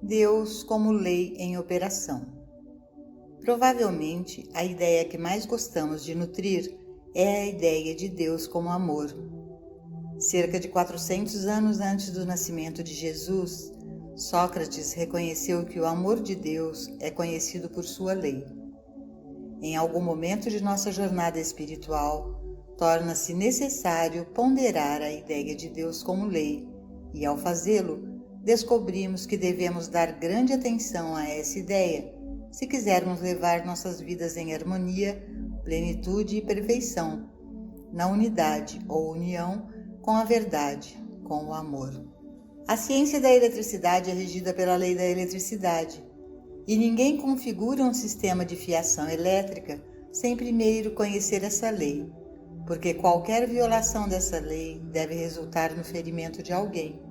Deus como lei em operação. Provavelmente, a ideia que mais gostamos de nutrir é a ideia de Deus como amor. Cerca de 400 anos antes do nascimento de Jesus, Sócrates reconheceu que o amor de Deus é conhecido por sua lei. Em algum momento de nossa jornada espiritual, torna-se necessário ponderar a ideia de Deus como lei, e ao fazê-lo, descobrimos que devemos dar grande atenção a essa ideia, se quisermos levar nossas vidas em harmonia, plenitude e perfeição, na unidade ou união com a verdade, com o amor. A ciência da eletricidade é regida pela lei da eletricidade, e ninguém configura um sistema de fiação elétrica sem primeiro conhecer essa lei, porque qualquer violação dessa lei deve resultar no ferimento de alguém.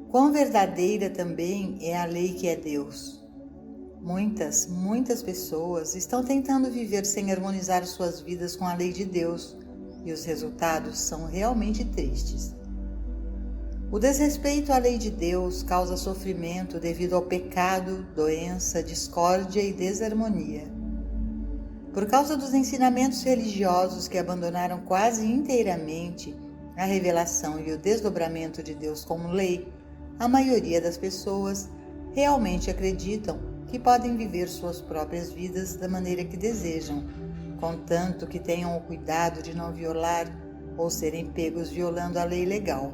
Quão verdadeira também é a lei que é Deus. Muitas pessoas estão tentando viver sem harmonizar suas vidas com a lei de Deus, e os resultados são realmente tristes. O desrespeito à lei de Deus causa sofrimento devido ao pecado, doença, discórdia e desarmonia. Por causa dos ensinamentos religiosos que abandonaram quase inteiramente a revelação e o desdobramento de Deus como lei, a maioria das pessoas realmente acreditam que podem viver suas próprias vidas da maneira que desejam, contanto que tenham o cuidado de não violar ou serem pegos violando a lei legal.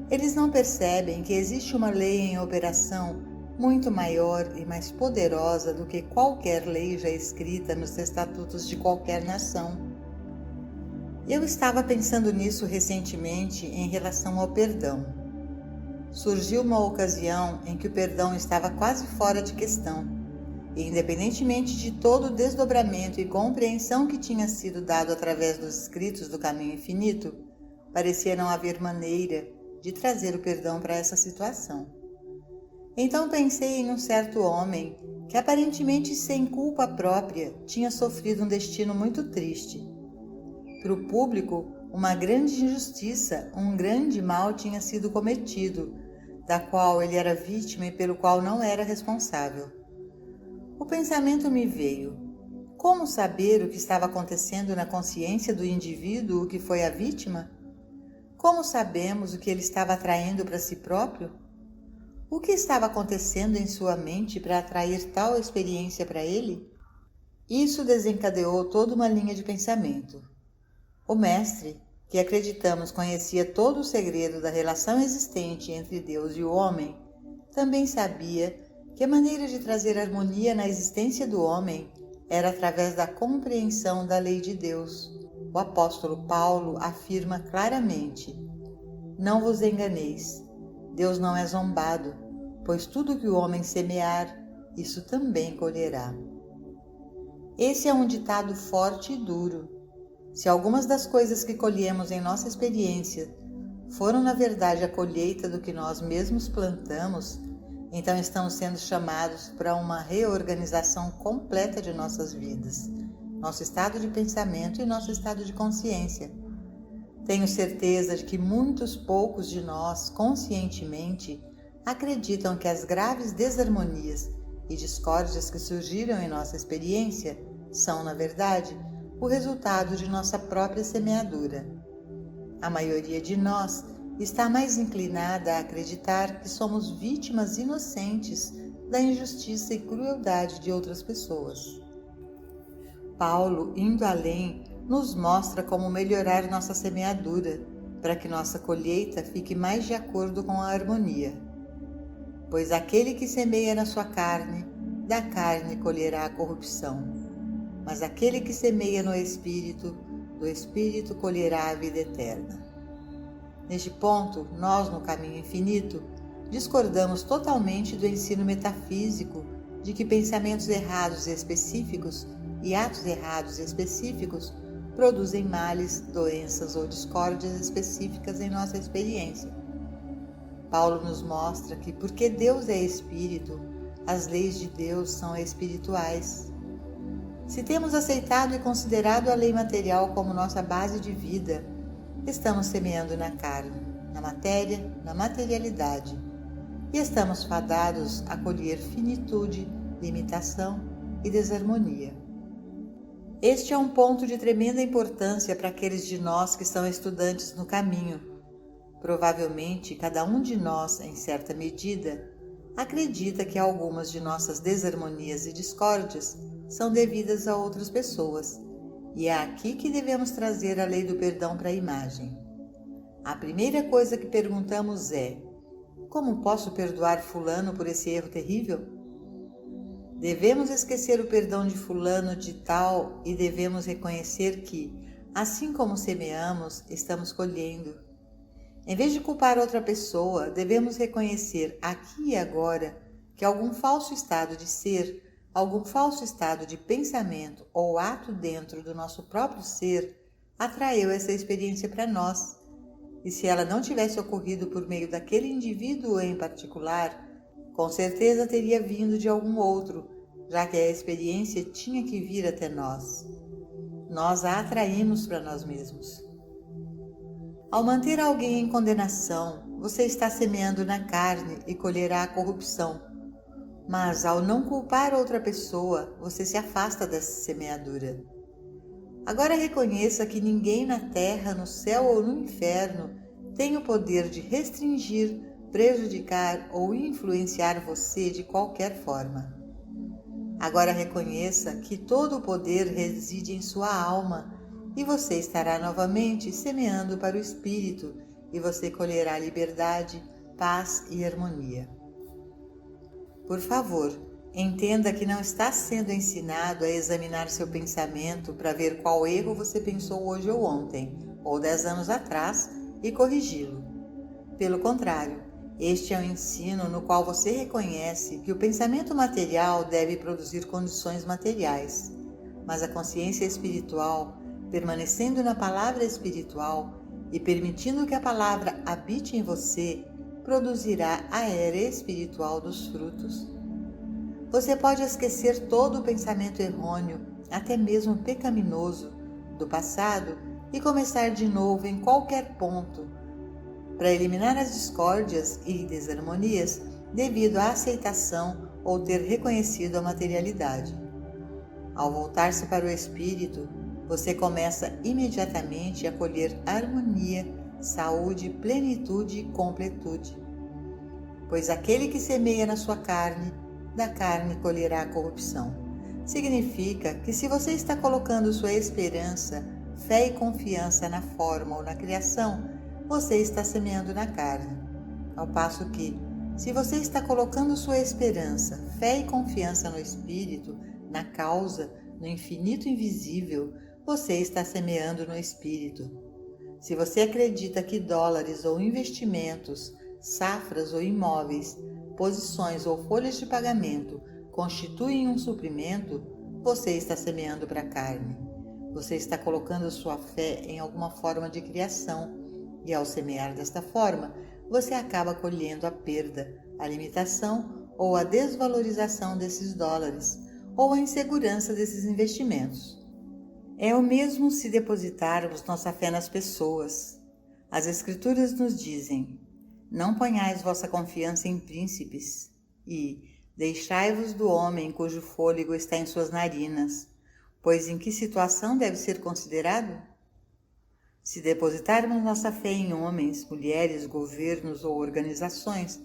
Eles não percebem que existe uma lei em operação muito maior e mais poderosa do que qualquer lei já escrita nos estatutos de qualquer nação. Eu estava pensando nisso recentemente em relação ao perdão. Surgiu uma ocasião em que o perdão estava quase fora de questão, e independentemente de todo o desdobramento e compreensão que tinha sido dado através dos escritos do Caminho Infinito, parecia não haver maneira de trazer o perdão para essa situação. Então pensei em um certo homem que, aparentemente sem culpa própria, tinha sofrido um destino muito triste. Para o público, uma grande injustiça, um grande mal tinha sido cometido, da qual ele era vítima e pelo qual não era responsável. O pensamento me veio: como saber o que estava acontecendo na consciência do indivíduo que foi a vítima? Como sabemos o que ele estava atraindo para si próprio? O que estava acontecendo em sua mente para atrair tal experiência para ele? Isso desencadeou toda uma linha de pensamento. O mestre, que acreditamos conhecia todo o segredo da relação existente entre Deus e o homem, também sabia que a maneira de trazer harmonia na existência do homem era através da compreensão da lei de Deus. O apóstolo Paulo afirma claramente: não vos enganeis, Deus não é zombado, pois tudo que o homem semear, isso também colherá. Esse é um ditado forte e duro. Se algumas das coisas que colhemos em nossa experiência foram na verdade a colheita do que nós mesmos plantamos, então estamos sendo chamados para uma reorganização completa de nossas vidas, nosso estado de pensamento e nosso estado de consciência. Tenho certeza de que poucos de nós, conscientemente, acreditam que as graves desarmonias e discórdias que surgiram em nossa experiência são, na verdade, o resultado de nossa própria semeadura. A maioria de nós está mais inclinada a acreditar que somos vítimas inocentes da injustiça e crueldade de outras pessoas. Paulo, indo além, nos mostra como melhorar nossa semeadura, para que nossa colheita fique mais de acordo com a harmonia. Pois aquele que semeia na sua carne, da carne colherá a corrupção. Mas aquele que semeia no Espírito, do Espírito colherá a vida eterna. Neste ponto, nós, no Caminho Infinito, discordamos totalmente do ensino metafísico de que pensamentos errados e específicos e atos errados e específicos produzem males, doenças ou discórdias específicas em nossa experiência. Paulo nos mostra que, porque Deus é Espírito, as leis de Deus são espirituais. Se temos aceitado e considerado a lei material como nossa base de vida, estamos semeando na carne, na matéria, na materialidade. e estamos fadados a colher finitude, limitação e desarmonia. Este é um ponto de tremenda importância para aqueles de nós que são estudantes no caminho. Provavelmente, cada um de nós, em certa medida, acredita que algumas de nossas desarmonias e discórdias são devidas a outras pessoas, e é aqui que devemos trazer a lei do perdão para a imagem. A primeira coisa que perguntamos é: como posso perdoar fulano por esse erro terrível? Devemos esquecer o perdão de fulano de tal e devemos reconhecer que, assim como semeamos, estamos colhendo. Em vez de culpar outra pessoa, devemos reconhecer aqui e agora que algum falso estado de ser, algum falso estado de pensamento ou ato dentro do nosso próprio ser atraiu essa experiência para nós. E se ela não tivesse ocorrido por meio daquele indivíduo em particular, com certeza teria vindo de algum outro, já que a experiência tinha que vir até nós. Nós a atraímos para nós mesmos. Ao manter alguém em condenação, você está semeando na carne e colherá a corrupção. Mas ao não culpar outra pessoa, você se afasta dessa semeadura. Agora reconheça que ninguém na terra, no céu ou no inferno tem o poder de restringir, prejudicar ou influenciar você de qualquer forma. Agora reconheça que todo o poder reside em sua alma e você estará novamente semeando para o Espírito e você colherá liberdade, paz e harmonia. Por favor, entenda que não está sendo ensinado a examinar seu pensamento para ver qual erro você pensou hoje ou ontem, ou 10 anos atrás, e corrigi-lo. Pelo contrário, este é um ensino no qual você reconhece que o pensamento material deve produzir condições materiais, mas a consciência espiritual, permanecendo na palavra espiritual e permitindo que a palavra habite em você, produzirá a era espiritual dos frutos. Você pode esquecer todo o pensamento errôneo, até mesmo pecaminoso, do passado e começar de novo em qualquer ponto, para eliminar as discórdias e desarmonias devido à aceitação ou ter reconhecido a materialidade. Ao voltar-se para o Espírito, você começa imediatamente a colher harmonia, saúde, plenitude e completude. Pois aquele que semeia na sua carne, da carne colherá a corrupção. Significa que se você está colocando sua esperança, fé e confiança na forma ou na criação, você está semeando na carne. Ao passo que, se você está colocando sua esperança, fé e confiança no Espírito, na causa, no infinito invisível, você está semeando no Espírito. Se você acredita que dólares ou investimentos, safras ou imóveis, posições ou folhas de pagamento constituem um suprimento, você está semeando para a carne. Você está colocando sua fé em alguma forma de criação e, ao semear desta forma, você acaba colhendo a perda, a limitação ou a desvalorização desses dólares ou a insegurança desses investimentos. É o mesmo se depositarmos nossa fé nas pessoas. As Escrituras nos dizem: não ponhais vossa confiança em príncipes e deixai-vos do homem cujo fôlego está em suas narinas, pois em que situação deve ser considerado? Se depositarmos nossa fé em homens, mulheres, governos ou organizações,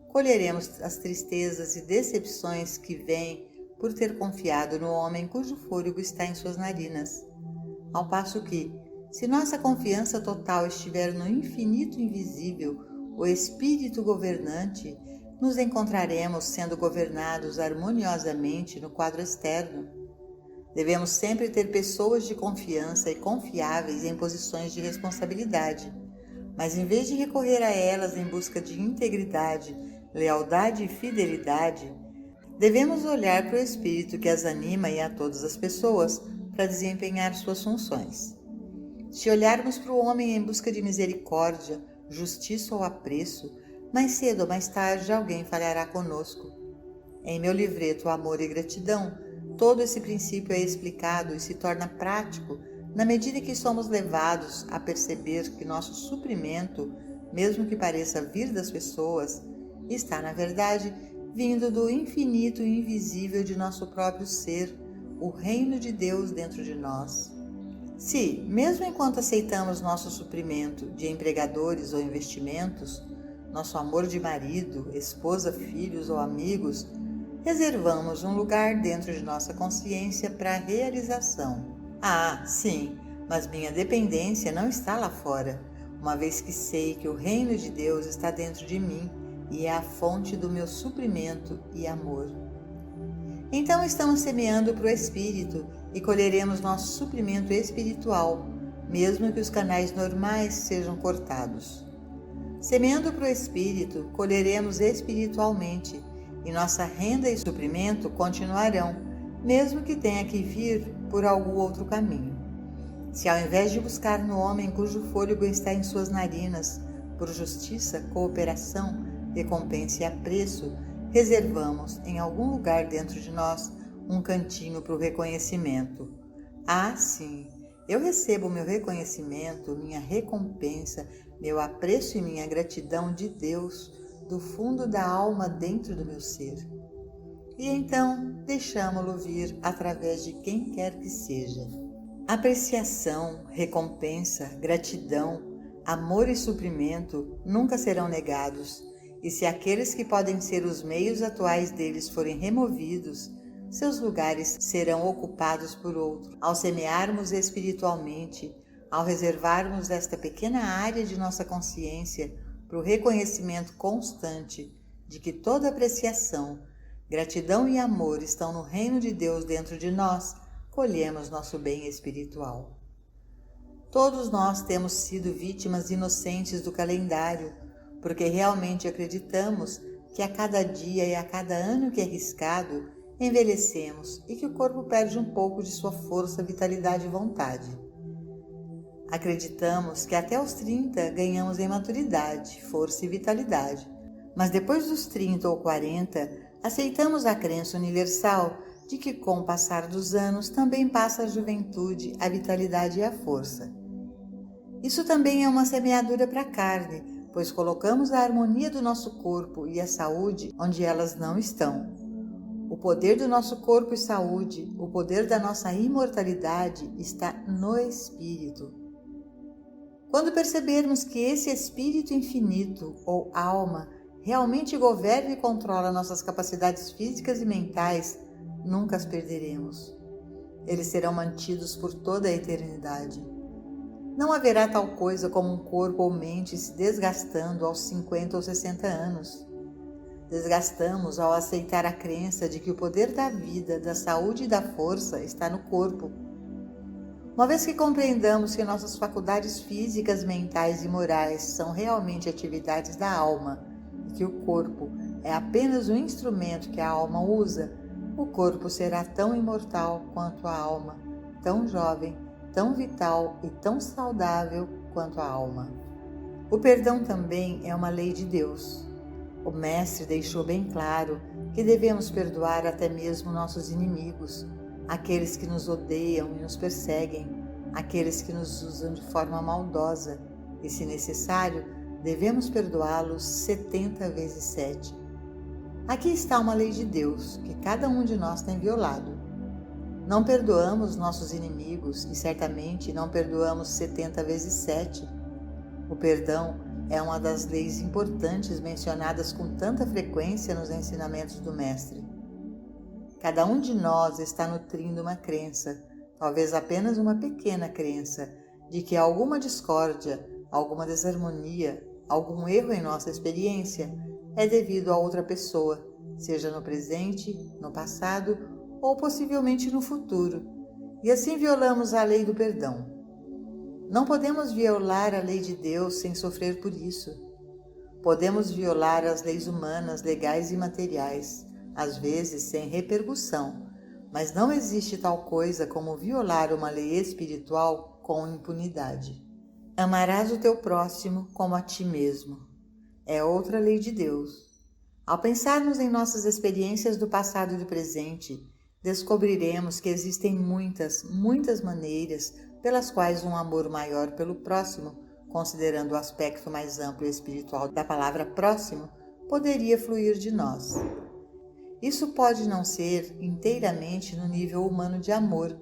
colheremos as tristezas e decepções que vêm por ter confiado no homem cujo fôlego está em suas narinas. Ao passo que, se nossa confiança total estiver no infinito invisível, o Espírito governante, nos encontraremos sendo governados harmoniosamente no quadro externo. Devemos sempre ter pessoas de confiança e confiáveis em posições de responsabilidade, mas em vez de recorrer a elas em busca de integridade, lealdade e fidelidade, devemos olhar para o Espírito que as anima e a todas as pessoas para desempenhar suas funções. Se olharmos para o homem em busca de misericórdia, justiça ou apreço, mais cedo ou mais tarde alguém falhará conosco. Em meu livreto Amor e Gratidão, todo esse princípio é explicado e se torna prático na medida que somos levados a perceber que nosso suprimento, mesmo que pareça vir das pessoas, está, na verdade, vindo do infinito e invisível de nosso próprio ser, o reino de Deus dentro de nós. Se, mesmo enquanto aceitamos nosso suprimento de empregadores ou investimentos, nosso amor de marido, esposa, filhos ou amigos, reservamos um lugar dentro de nossa consciência para a realização. Ah, sim, mas minha dependência não está lá fora, uma vez que sei que o reino de Deus está dentro de mim e é a fonte do meu suprimento e amor. Então estamos semeando para o Espírito e colheremos nosso suprimento espiritual, mesmo que os canais normais sejam cortados. Semeando para o Espírito, colheremos espiritualmente, e nossa renda e suprimento continuarão, mesmo que tenha que vir por algum outro caminho. Se ao invés de buscar no homem cujo fôlego está em suas narinas, por justiça, cooperação, recompensa e apreço, reservamos em algum lugar dentro de nós um cantinho para o reconhecimento. Ah, sim, eu recebo meu reconhecimento, minha recompensa, meu apreço e minha gratidão de Deus, do fundo da alma dentro do meu ser. E então deixamo-lo vir através de quem quer que seja. Apreciação, recompensa, gratidão, amor e suprimento nunca serão negados, e se aqueles que podem ser os meios atuais deles forem removidos, seus lugares serão ocupados por outro. Ao semearmos espiritualmente, ao reservarmos esta pequena área de nossa consciência para o reconhecimento constante de que toda apreciação, gratidão e amor estão no reino de Deus dentro de nós, colhemos nosso bem espiritual. Todos nós temos sido vítimas inocentes do calendário, porque realmente acreditamos que a cada dia e a cada ano que é arriscado, envelhecemos e que o corpo perde um pouco de sua força, vitalidade e vontade. Acreditamos que até os 30 ganhamos em maturidade, força e vitalidade, mas depois dos 30 ou 40, aceitamos a crença universal de que com o passar dos anos também passa a juventude, a vitalidade e a força. Isso também é uma semeadura para a carne, pois colocamos a harmonia do nosso corpo e a saúde onde elas não estão. O poder do nosso corpo e saúde, o poder da nossa imortalidade está no Espírito. Quando percebermos que esse Espírito infinito, ou alma, realmente governa e controla nossas capacidades físicas e mentais, nunca as perderemos. Eles serão mantidos por toda a eternidade. Não haverá tal coisa como um corpo ou mente se desgastando aos 50 ou 60 anos. Desgastamos ao aceitar a crença de que o poder da vida, da saúde e da força está no corpo. Uma vez que compreendamos que nossas faculdades físicas, mentais e morais são realmente atividades da alma e que o corpo é apenas um instrumento que a alma usa, o corpo será tão imortal quanto a alma, tão jovem, tão vital e tão saudável quanto a alma. O perdão também é uma lei de Deus. O Mestre deixou bem claro que devemos perdoar até mesmo nossos inimigos, aqueles que nos odeiam e nos perseguem, aqueles que nos usam de forma maldosa, e, se necessário, devemos perdoá-los 70 vezes 7. Aqui está uma lei de Deus que cada um de nós tem violado. Não perdoamos nossos inimigos e certamente não perdoamos 70 vezes 7. O perdão é uma das leis importantes mencionadas com tanta frequência nos ensinamentos do Mestre. Cada um de nós está nutrindo uma crença, talvez apenas uma pequena crença, de que alguma discórdia, alguma desarmonia, algum erro em nossa experiência é devido a outra pessoa, seja no presente, no passado ou possivelmente no futuro, e assim violamos a lei do perdão. Não podemos violar a lei de Deus sem sofrer por isso. Podemos violar as leis humanas, legais e materiais, às vezes sem repercussão, mas não existe tal coisa como violar uma lei espiritual com impunidade. Amarás o teu próximo como a ti mesmo. É outra lei de Deus. Ao pensarmos em nossas experiências do passado e do presente, descobriremos que existem muitas maneiras pelas quais um amor maior pelo próximo, considerando o aspecto mais amplo e espiritual da palavra próximo, poderia fluir de nós. Isso pode não ser inteiramente no nível humano de amor,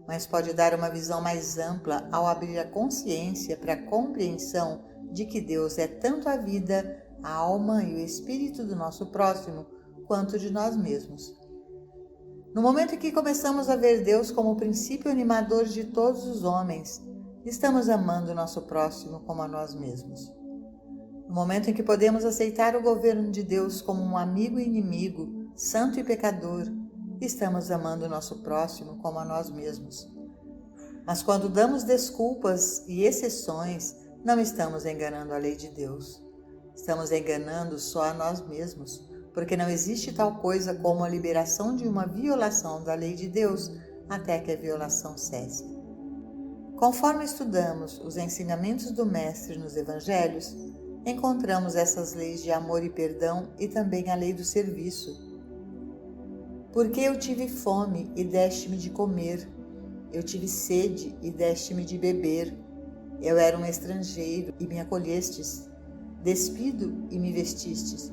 mas pode dar uma visão mais ampla ao abrir a consciência para a compreensão de que Deus é tanto a vida, a alma e o espírito do nosso próximo, quanto de nós mesmos. No momento em que começamos a ver Deus como o princípio animador de todos os homens, estamos amando o nosso próximo como a nós mesmos. No momento em que podemos aceitar o governo de Deus como um amigo e inimigo, santo e pecador, estamos amando o nosso próximo como a nós mesmos. Mas quando damos desculpas e exceções, não estamos enganando a lei de Deus. Estamos enganando só a nós mesmos, porque não existe tal coisa como a liberação de uma violação da lei de Deus até que a violação cesse. Conforme estudamos os ensinamentos do Mestre nos Evangelhos, encontramos essas leis de amor e perdão e também a lei do serviço. Porque eu tive fome e deste-me de comer, eu tive sede e deste-me de beber, eu era um estrangeiro e me acolhestes, despido e me vestistes,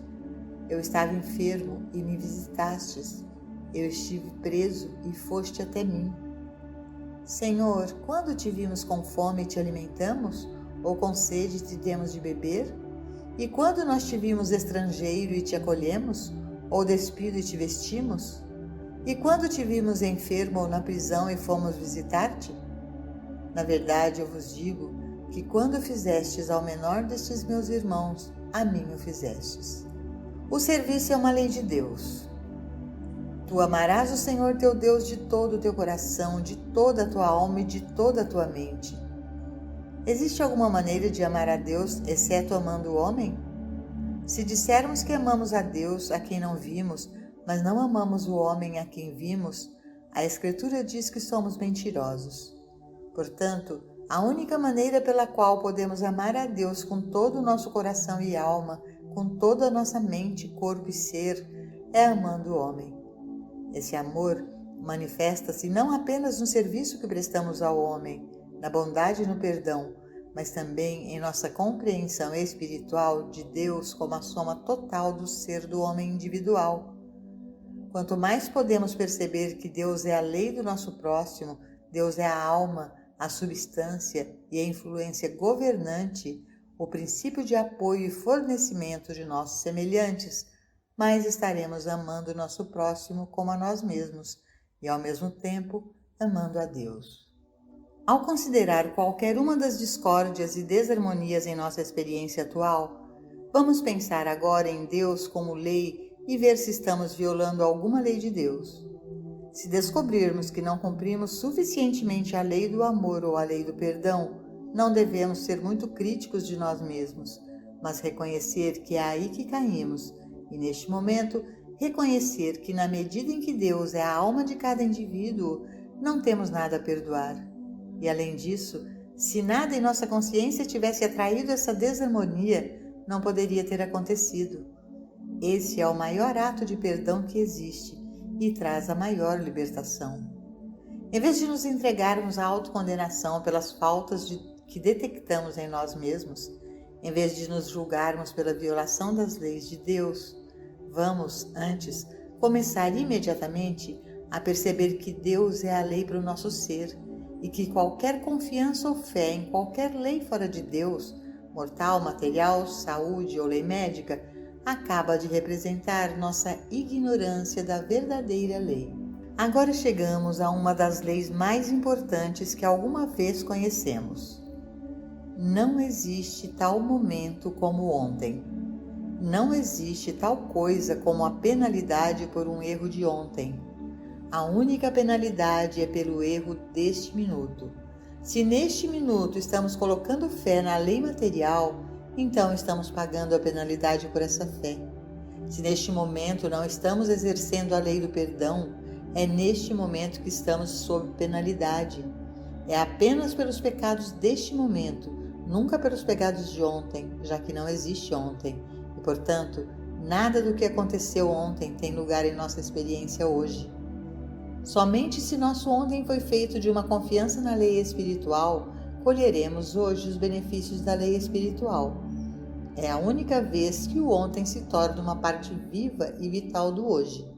eu estava enfermo e me visitastes, eu estive preso e foste até mim. Senhor, quando te vimos com fome e te alimentamos, ou com sede e te demos de beber? E quando nós te vimos estrangeiro e te acolhemos, ou despido e te vestimos? E quando te vimos enfermo ou na prisão e fomos visitar-te? Na verdade, eu vos digo que quando fizestes ao menor destes meus irmãos, a mim o fizestes. O serviço é uma lei de Deus. Tu amarás o Senhor teu Deus de todo o teu coração, de toda a tua alma e de toda a tua mente. Existe alguma maneira de amar a Deus, exceto amando o homem? Se dissermos que amamos a Deus, a quem não vimos, mas não amamos o homem a quem vimos, a Escritura diz que somos mentirosos. Portanto, a única maneira pela qual podemos amar a Deus com todo o nosso coração e alma, com toda a nossa mente, corpo e ser, é amando o homem. Esse amor manifesta-se não apenas no serviço que prestamos ao homem, na bondade e no perdão, mas também em nossa compreensão espiritual de Deus como a soma total do ser do homem individual. Quanto mais podemos perceber que Deus é a lei do nosso próximo, Deus é a alma, a substância e a influência governante, o princípio de apoio e fornecimento de nossos semelhantes, mais estaremos amando o nosso próximo como a nós mesmos e, ao mesmo tempo, amando a Deus. Ao considerar qualquer uma das discórdias e desarmonias em nossa experiência atual, vamos pensar agora em Deus como lei e ver se estamos violando alguma lei de Deus. Se descobrirmos que não cumprimos suficientemente a lei do amor ou a lei do perdão, não devemos ser muito críticos de nós mesmos, mas reconhecer que é aí que caímos e, neste momento, reconhecer que, na medida em que Deus é a alma de cada indivíduo, não temos nada a perdoar. E, além disso, se nada em nossa consciência tivesse atraído essa desarmonia, não poderia ter acontecido. Esse é o maior ato de perdão que existe e traz a maior libertação. Em vez de nos entregarmos à autocondenação pelas faltas que detectamos em nós mesmos, em vez de nos julgarmos pela violação das leis de Deus, vamos, antes, começar imediatamente a perceber que Deus é a lei para o nosso ser e que qualquer confiança ou fé em qualquer lei fora de Deus, mortal, material, saúde ou lei médica, acaba de representar nossa ignorância da verdadeira lei. Agora chegamos a uma das leis mais importantes que alguma vez conhecemos. Não existe tal momento como ontem. Não existe tal coisa como a penalidade por um erro de ontem. A única penalidade é pelo erro deste minuto. Se neste minuto estamos colocando fé na lei material, então estamos pagando a penalidade por essa fé. Se neste momento não estamos exercendo a lei do perdão, é neste momento que estamos sob penalidade. É apenas pelos pecados deste momento, nunca pelos pecados de ontem, já que não existe ontem. E, portanto, nada do que aconteceu ontem tem lugar em nossa experiência hoje. Somente se nosso ontem foi feito de uma confiança na lei espiritual, colheremos hoje os benefícios da lei espiritual. É a única vez que o ontem se torna uma parte viva e vital do hoje.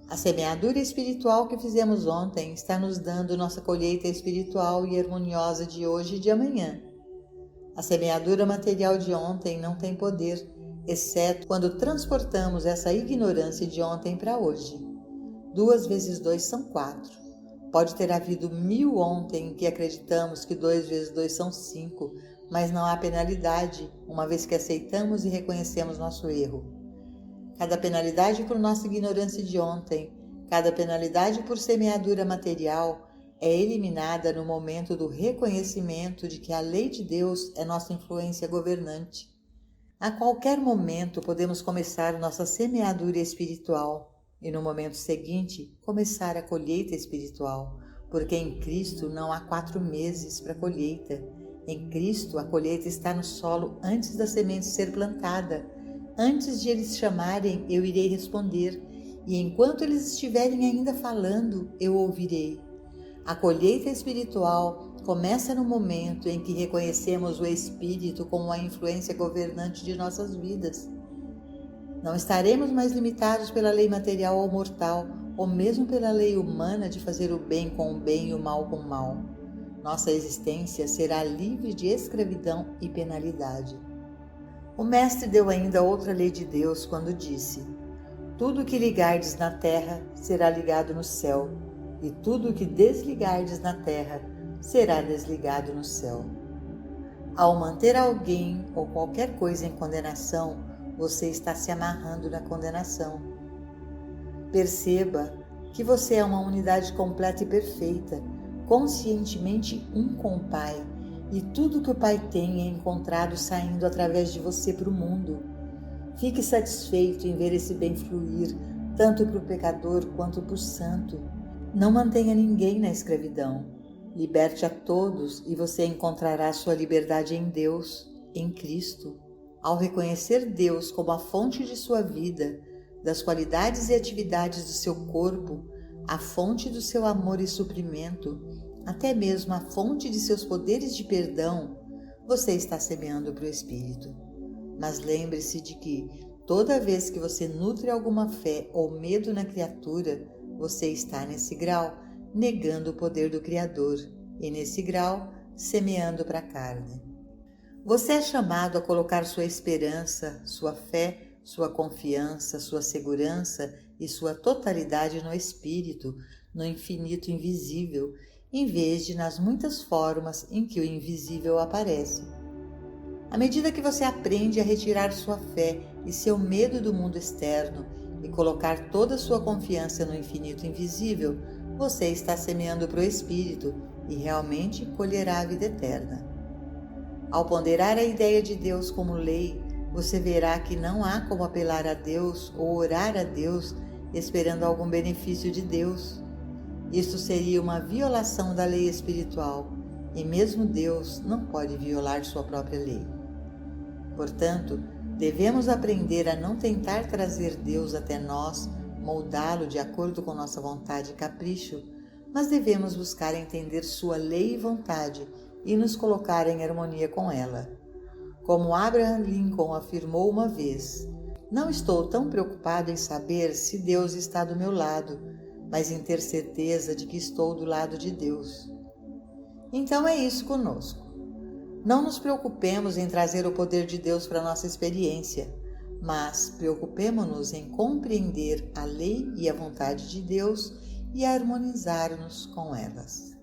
A semeadura espiritual que fizemos ontem está nos dando nossa colheita espiritual e harmoniosa de hoje e de amanhã. A semeadura material de ontem não tem poder, exceto quando transportamos essa ignorância de ontem para hoje. 2 vezes 2 são 4. Pode ter havido 1000 ontem em que acreditamos que 2 vezes 2 são 5, mas não há penalidade, uma vez que aceitamos e reconhecemos nosso erro. Cada penalidade por nossa ignorância de ontem, cada penalidade por semeadura material é eliminada no momento do reconhecimento de que a lei de Deus é nossa influência governante. A qualquer momento podemos começar nossa semeadura espiritual e no momento seguinte começar a colheita espiritual, porque em Cristo não há 4 meses para colheita. Em Cristo a colheita está no solo antes da semente ser plantada. Antes de eles chamarem, eu irei responder, e enquanto eles estiverem ainda falando, eu ouvirei. A colheita espiritual começa no momento em que reconhecemos o Espírito como a influência governante de nossas vidas. Não estaremos mais limitados pela lei material ou mortal, ou mesmo pela lei humana de fazer o bem com o bem e o mal com o mal. Nossa existência será livre de escravidão e penalidade. O Mestre deu ainda outra lei de Deus quando disse: tudo o que ligardes na terra será ligado no céu, e tudo o que desligardes na terra será desligado no céu. Ao manter alguém ou qualquer coisa em condenação, você está se amarrando na condenação. Perceba que você é uma unidade completa e perfeita, conscientemente um com o Pai, e tudo que o Pai tem é encontrado saindo através de você para o mundo. Fique satisfeito em ver esse bem fluir, tanto para o pecador quanto para o santo. Não mantenha ninguém na escravidão. Liberte a todos e você encontrará sua liberdade em Deus, em Cristo. Ao reconhecer Deus como a fonte de sua vida, das qualidades e atividades do seu corpo, a fonte do seu amor e suprimento, até mesmo a fonte de seus poderes de perdão, você está semeando para o Espírito. Mas lembre-se de que, toda vez que você nutre alguma fé ou medo na criatura, você está nesse grau, negando o poder do Criador, e nesse grau, semeando para a carne. Você é chamado a colocar sua esperança, sua fé, sua confiança, sua segurança e sua totalidade no Espírito, no infinito invisível, em vez de nas muitas formas em que o invisível aparece. À medida que você aprende a retirar sua fé e seu medo do mundo externo e colocar toda a sua confiança no infinito invisível, você está semeando para o Espírito e realmente colherá a vida eterna. Ao ponderar a ideia de Deus como lei, você verá que não há como apelar a Deus ou orar a Deus esperando algum benefício de Deus. Isso seria uma violação da lei espiritual, e mesmo Deus não pode violar sua própria lei. Portanto, devemos aprender a não tentar trazer Deus até nós, moldá-lo de acordo com nossa vontade e capricho, mas devemos buscar entender sua lei e vontade e nos colocar em harmonia com ela. Como Abraham Lincoln afirmou uma vez: não estou tão preocupado em saber se Deus está do meu lado, mas em ter certeza de que estou do lado de Deus. Então é isso conosco. Não nos preocupemos em trazer o poder de Deus para a nossa experiência, mas preocupemo-nos em compreender a lei e a vontade de Deus e harmonizar-nos com elas.